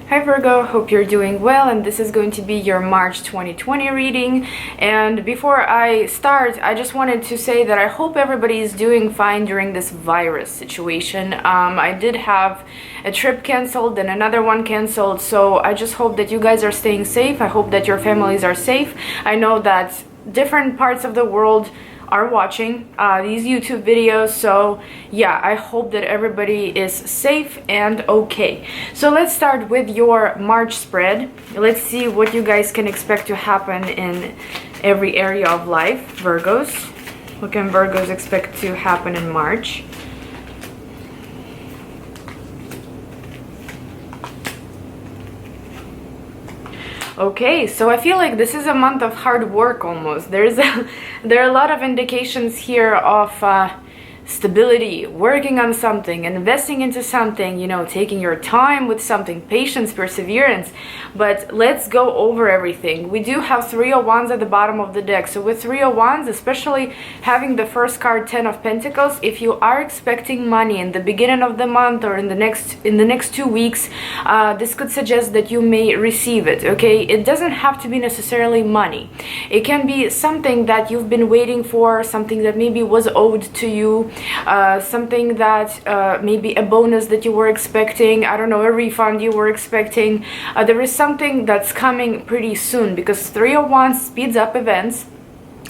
Hi Virgo, hope you're doing well, and this is going to be your March 2020 reading. And before I start, I just wanted to say that I hope everybody is doing fine during this virus situation. I did have a trip canceled and another one canceled, so I just hope that you guys are staying safe. I hope that your families are safe. I know that different parts of the world are watching these YouTube videos, so yeah, I hope that everybody is safe and okay. So let's start with your March spread. Let's see what you guys can expect to happen in every area of life. Virgos, what can Virgos expect to happen in March? Okay, so I feel like this is a month of hard work almost. There are a lot of indications here of stability, working on something, investing into something, you know, taking your time with something, patience, perseverance. But let's go over everything. We do have Three of Wands at the bottom of the deck. So with Three of Wands, especially having the first card, Ten of Pentacles, if you are expecting money in the beginning of the month or in the next 2 weeks, this could suggest that you may receive it. Okay, it doesn't have to be necessarily money. It can be something that you've been waiting for, something that maybe was owed to you, something that maybe a bonus that you were expecting, I don't know, a refund you were expecting. There is something that's coming pretty soon, because Three of Wands speeds up events.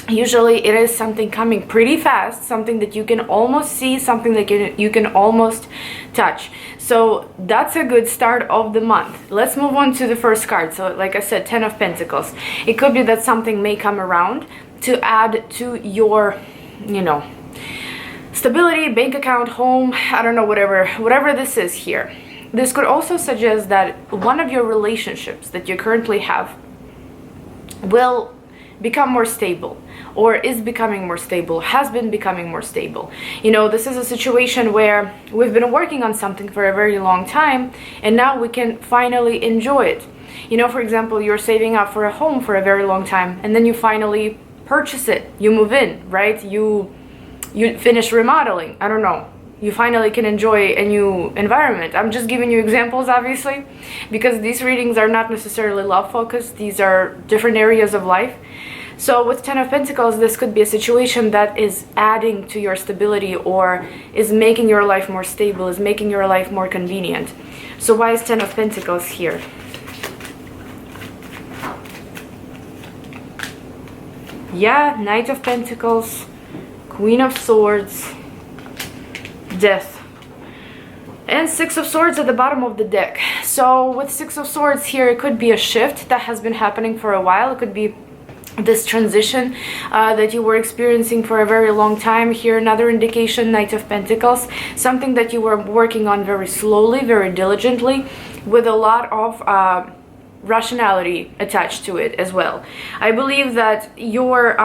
Usually it is something coming pretty fast, something that you can almost see, something that you can almost touch. So that's a good start of the month. Let's move on to the first card. So like I said, Ten of Pentacles. It could be that something may come around to add to your, you know, stability, bank account, home, I don't know, whatever this is here. This could also suggest that one of your relationships that you currently have will become more stable, or is becoming more stable, has been becoming more stable. You know, this is a situation where we've been working on something for a very long time, and now we can finally enjoy it. You know, for example, you're saving up for a home for a very long time, and then you finally purchase it, you move in, right? You finish remodeling, I don't know, you finally can enjoy a new environment. I'm just giving you examples, obviously, because these readings are not necessarily love focused. These are different areas of life. So with Ten of Pentacles, this could be a situation that is adding to your stability, or is making your life more stable, is making your life more convenient. So why is Ten of Pentacles here? Yeah, Knight of Pentacles, Queen of Swords, Death, and Six of Swords at the bottom of the deck. So with Six of Swords here, it could be a shift that has been happening for a while. It could be this transition that you were experiencing for a very long time. Here, another indication, Knight of Pentacles, something that you were working on very slowly, very diligently, with a lot of rationality attached to it as well. I believe that your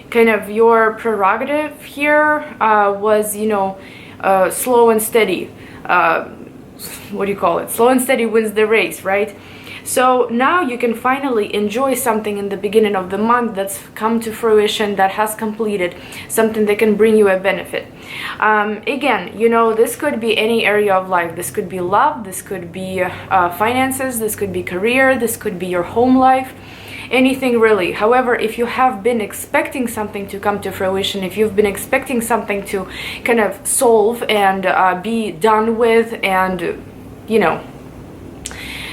kind of your prerogative here was, you know, slow and steady. What do you call it? Slow and steady wins the race, right? So now you can finally enjoy something in the beginning of the month that's come to fruition, that has completed, something that can bring you a benefit. Again, you know, this could be any area of life. This could be love, this could be finances, this could be career, this could be your home life, anything really. However, if you have been expecting something to come to fruition, if you've been expecting something to kind of solve and be done with, and, you know,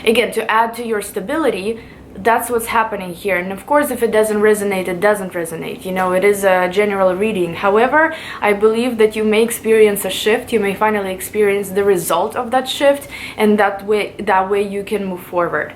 again, to add to your stability, that's what's happening here. And of course, if it doesn't resonate, it doesn't resonate. You know, it is a general reading. However, I believe that you may experience a shift. You may finally experience the result of that shift, and that way you can move forward.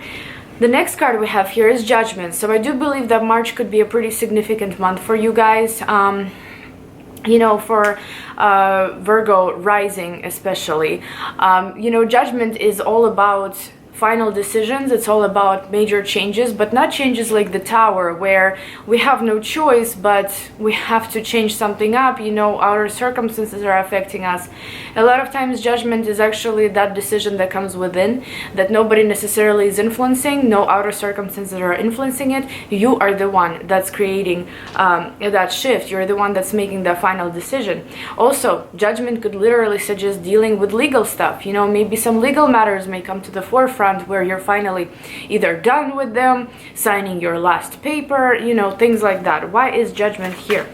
The next card we have here is Judgment. So I do believe that March could be a pretty significant month for you guys. You know, for Virgo rising especially. You know, Judgment is all about final decisions. It's all about major changes, but not changes like the Tower, where we have no choice, but we have to change something up. You know, outer circumstances are affecting us. A lot of times Judgment is actually that decision that comes within, that nobody necessarily is influencing, no outer circumstances are influencing it. You are the one that's creating that shift. You're the one that's making the final decision. Also, Judgment could literally suggest dealing with legal stuff. You know, maybe some legal matters may come to the forefront where you're finally either done with them, signing your last paper, you know, things like that. Why is Judgment here?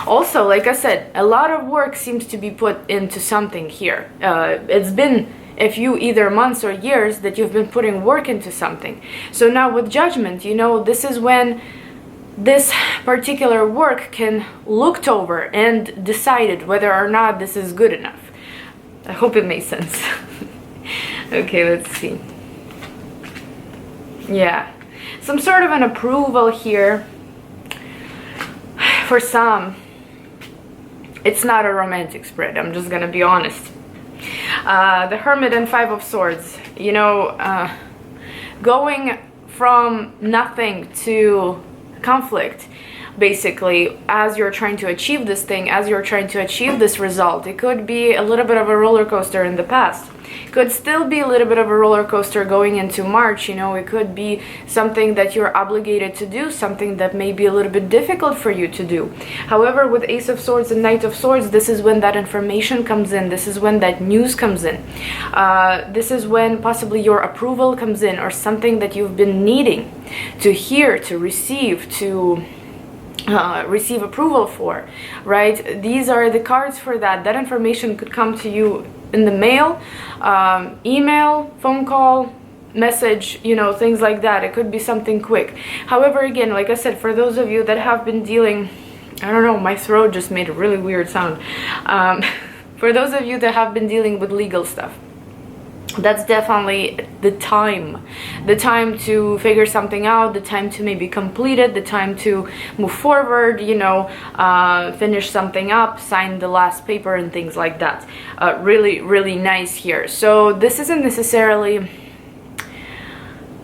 Also, like I said, a lot of work seems to be put into something here. It's been a few either months or years that you've been putting work into something. So now with Judgment, you know, this is when this particular work can looked over and decided whether or not this is good enough. I hope it makes sense. Okay, let's see. Yeah, some sort of an approval here. For some, it's not a romantic spread, I'm just gonna be honest. The Hermit and Five of Swords, you know, going from nothing to conflict, basically, as you're trying to achieve this thing, as you're trying to achieve this result. It could be a little bit of a roller coaster in the past. Could still be a little bit of a roller coaster going into March. You know, it could be something that you're obligated to do, something that may be a little bit difficult for you to do. However, with Ace of Swords and Knight of Swords, this is when that information comes in. This is when that news comes in. This is when possibly your approval comes in, or something that you've been needing to hear, to receive, to receive approval for, right? These are the cards for that. That information could come to you in the mail, email, phone call, message, you know, things like that. It could be something quick. However, again, like I said, for those of you that have been dealing, I don't know, my throat just made a really weird sound. For those of you that have been dealing with legal stuff, that's definitely the time to figure something out, the time to maybe complete it, the time to move forward, you know, finish something up, sign the last paper and things like that. Really, really nice here. So this isn't necessarily,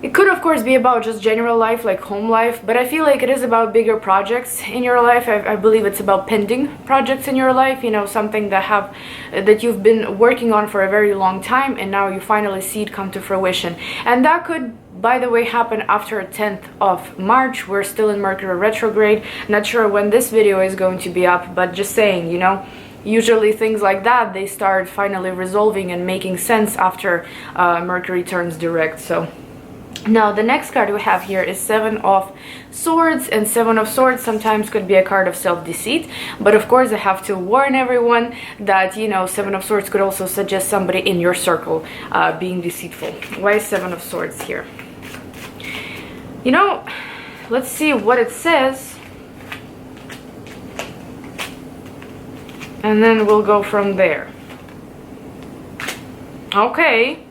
it could of course be about just general life, like home life, but I feel like it is about bigger projects in your life. I believe it's about pending projects in your life, you know, something that you've been working on for a very long time, and now you finally see it come to fruition. And that could, by the way, happen after 10th of March. We're still in Mercury retrograde. Not sure when this video is going to be up, but just saying, you know, usually things like that, they start finally resolving and making sense after Mercury turns direct. So now the next card we have here is Seven of Swords, and Seven of Swords sometimes could be a card of self-deceit, but of course I have to warn everyone that, you know, Seven of Swords could also suggest somebody in your circle being deceitful. Why is Seven of Swords here? You know, let's see what it says, and then we'll go from there. Okay.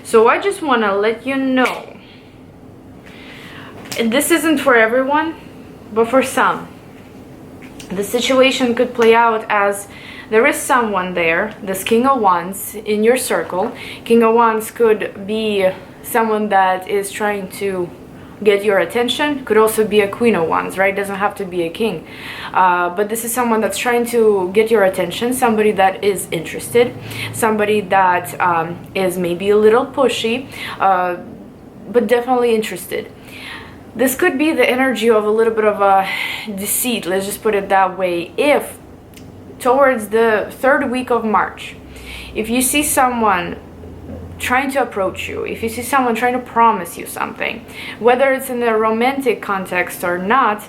So I just want to let you know, and this isn't for everyone, but for some, the situation could play out as there is someone there, this King of Wands, in your circle. King of Wands could be someone that is trying to get your attention, could also be a Queen of Wands, right? Doesn't have to be a king, but this is someone that's trying to get your attention, somebody that is interested, somebody that is maybe a little pushy, but definitely interested. This could be the energy of a little bit of a deceit, let's just put it that way. If towards the 3rd week of March, if you see someone trying to approach you, if you see someone trying to promise you something, whether it's in a romantic context or not,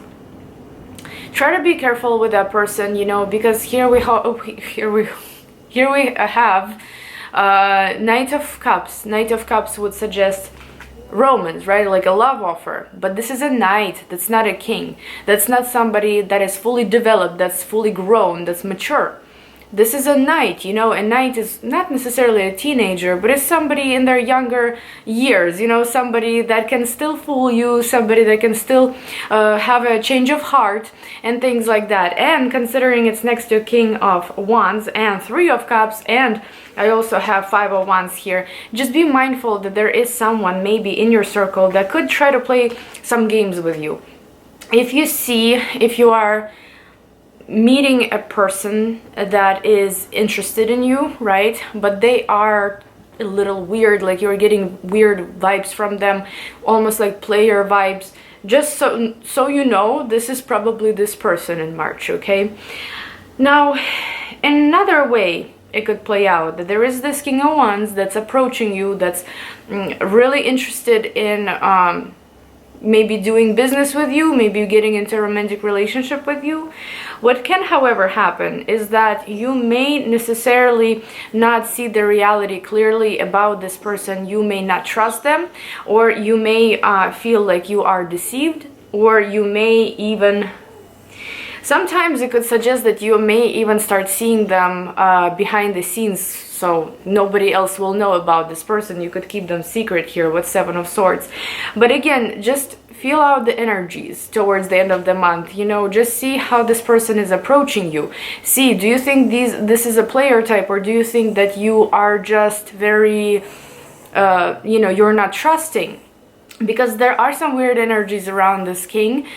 try to be careful with that person, you know, because here we have Knight of Cups. Knight of Cups would suggest romance, right? Like a love offer. But this is a knight, that's not a king. That's not somebody that is fully developed, that's fully grown, that's mature. This is a knight, you know. A knight is not necessarily a teenager, but it's somebody in their younger years, you know, somebody that can still fool you, somebody that can still have a change of heart and things like that. And considering it's next to King of Wands and Three of Cups, and I also have Five of Wands here, just be mindful that there is someone maybe in your circle that could try to play some games with you. If you are meeting a person that is interested in you, right, but they are a little weird, like you're getting weird vibes from them, almost like player vibes, just so you know, this is probably this person in March, okay? Now, another way it could play out, that there is this King of Wands that's approaching you, that's really interested in maybe doing business with you, maybe getting into a romantic relationship with you. What can, however, happen is that you may necessarily not see the reality clearly about this person. You may not trust them, or you may feel like you are deceived, or you may even... Sometimes it could suggest that you may even start seeing them behind the scenes, so nobody else will know about this person. You could keep them secret here with Seven of Swords. But again, just feel out the energies towards the end of the month, you know, just see how this person is approaching you. See, do you think this is a player type, or do you think that you are just very, you know, you're not trusting? Because there are some weird energies around this king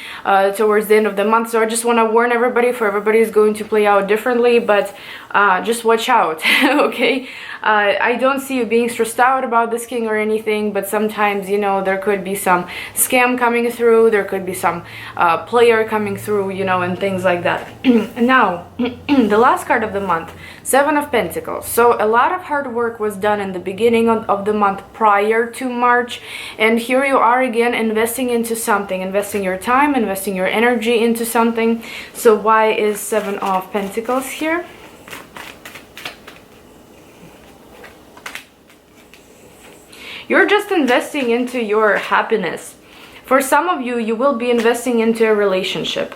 towards the end of the month. So I just want to warn everybody, for everybody is going to play out differently, but just watch out, okay? I don't see you being stressed out about this king or anything, but sometimes, you know, there could be some scam coming through, there could be some player coming through, you know, and things like that. Now, the last card of the month, Seven of Pentacles. So a lot of hard work was done in the beginning of the month prior to March, and here you are again investing into something, investing your time, investing your energy into something. So why is Seven of Pentacles here? You're just investing into your happiness. For some of you, you will be investing into a relationship.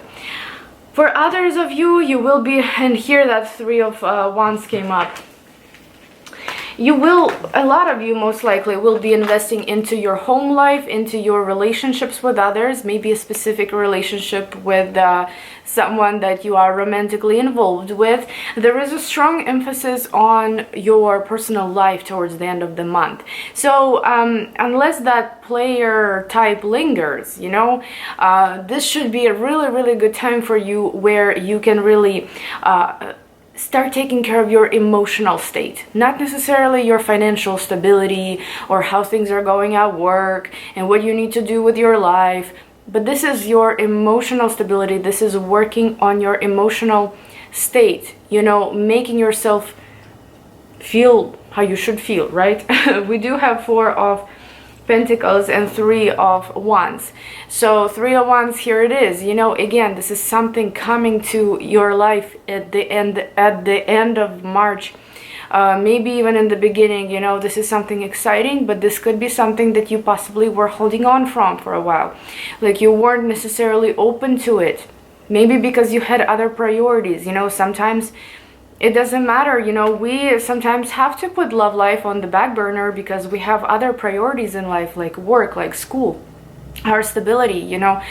For others of you, you will be, and here that Three of Wands came up. You will, a lot of you most likely will be investing into your home life, into your relationships with others, maybe a specific relationship with someone that you are romantically involved with. There is a strong emphasis on your personal life towards the end of the month. So unless that player type lingers, you know, this should be a really, really good time for you, where you can really start taking care of your emotional state, not necessarily your financial stability or how things are going at work and what you need to do with your life, but this is your emotional stability. This is working on your emotional state, you know, making yourself feel how you should feel, right? We do have Four of Pentacles and Three of Wands. So Three of Wands, here it is. You know, again, this is something coming to your life at the end of March. Maybe even in the beginning, you know, this is something exciting, but this could be something that you possibly were holding on from for a while. Like you weren't necessarily open to it. Maybe because you had other priorities, you know, sometimes it doesn't matter, you know, we sometimes have to put love life on the back burner because we have other priorities in life, like work, like school, our stability, you know,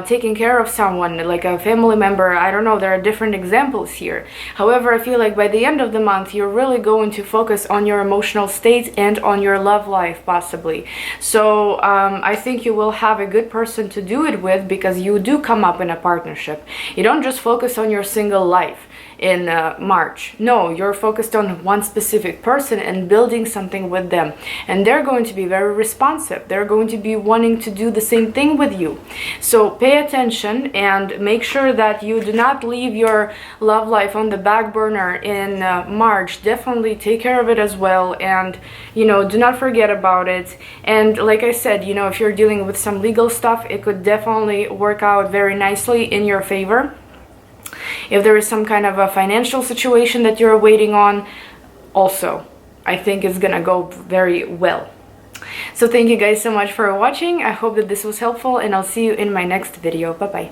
taking care of someone, like a family member. I don't know, there are different examples here. However, I feel like by the end of the month, you're really going to focus on your emotional state and on your love life, possibly. So I think you will have a good person to do it with, because you do come up in a partnership. You don't just focus on your single life in March. No, you're focused on one specific person and building something with them, and they're going to be very responsive. They're going to be wanting to do the same thing with you. So pay attention and make sure that you do not leave your love life on the back burner in March. Definitely take care of it as well, and you know, do not forget about it. And like I said, you know, if you're dealing with some legal stuff, it could definitely work out very nicely in your favor. If there is some kind of a financial situation that you're waiting on, also, I think it's gonna go very well. So thank you guys so much for watching. I hope that this was helpful, and I'll see you in my next video. Bye-bye.